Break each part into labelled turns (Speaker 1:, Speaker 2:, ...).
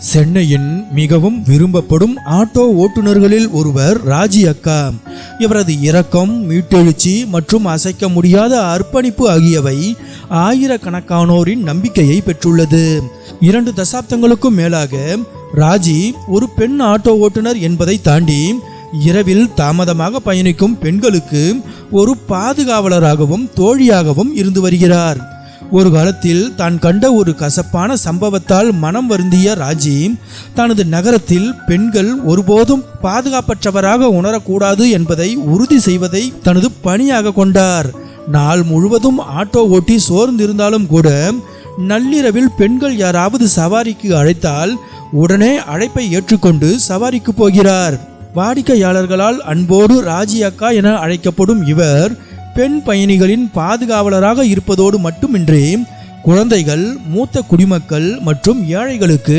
Speaker 1: சென்னையின் மிகவும் விரும்பப்படும் ஆட்டோ ஓட்டுநர்களில் ஒருவர் ராஜி அக்கா. இவரது இரக்கம், மீட்டெழுச்சி மற்றும் அசைக்க முடியாத அர்ப்பணிப்பு ஆகியவை ஆயிரக்கணக்கானோரின் நம்பிக்கையை பெற்றுள்ளது. 2 தசாப்தங்களுக்கும் மேலாக ராஜி ஒரு பெண் ஆட்டோ ஓட்டுநர் என்பதை தாண்டி இரவில் தாமதமாக பயணிக்கும் பெண்களுக்கு ஒரு பாதுகாவலராகவும் தோழியாகவும் இருந்து வருகிறார். ஒரு காலத்தில் தான் கண்ட ஒரு கசப்பான சம்பவத்தால் மனம் வருந்திய ராஜி தனது நகரத்தில் பெண்கள் ஒருபோதும் பாதுகாப்பற்றவராக உணரக்கூடாது என்பதை உறுதி செய்வதை தனது பணியாக கொண்டார். நாள் முழுவதும் ஆட்டோ ஓட்டி சோர்ந்திருந்தாலும் கூட நள்ளிரவில் பெண்கள் யாராவது சவாரிக்கு அழைத்தால் உடனே அழைப்பை ஏற்றுக்கொண்டு சவாரிக்கு போகிறார். வாடிக்கையாளர்களால் அன்போடு ராஜி அக்கா என அழைக்கப்படும் இவர் பெண் பயணிகளின் பாதுகாவலராக இருப்பதோடு மட்டுமின்றி குழந்தைகள், மூத்த குடிமக்கள் மற்றும் ஏழைகளுக்கு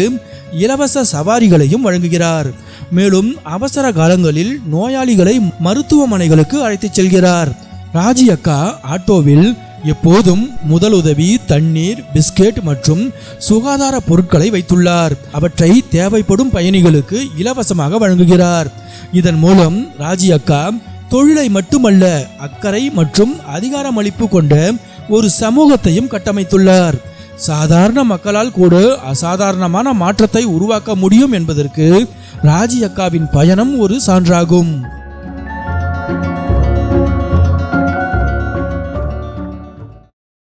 Speaker 1: இலவச சவாரிகளையும் வழங்குகிறார். மேலும் அவசர காலங்களில் நோயாளிகளை மருத்துவமனைகளுக்கு அழைத்துச் செல்கிறார். ராஜி அக்கா ஆட்டோவில் எப்போதும் முதலுதவி, தண்ணீர், பிஸ்கெட் மற்றும் சுகாதார பொருட்களை வைத்துள்ளார். அவற்றை தேவைப்படும் பயணிகளுக்கு இலவசமாக வழங்குகிறார். இதன் மூலம் ராஜி அக்கா தொழிலை மட்டுமல்ல, அக்கறை மற்றும் அதிகாரமளிப்பு கொண்ட ஒரு சமூகத்தையும் கட்டமைத்துள்ளார். சாதாரண மக்களால் கூட அசாதாரணமான மாற்றத்தை உருவாக்க முடியும் என்பதற்கு ராஜி அக்காவின் பயணம் ஒரு சான்றாகும்.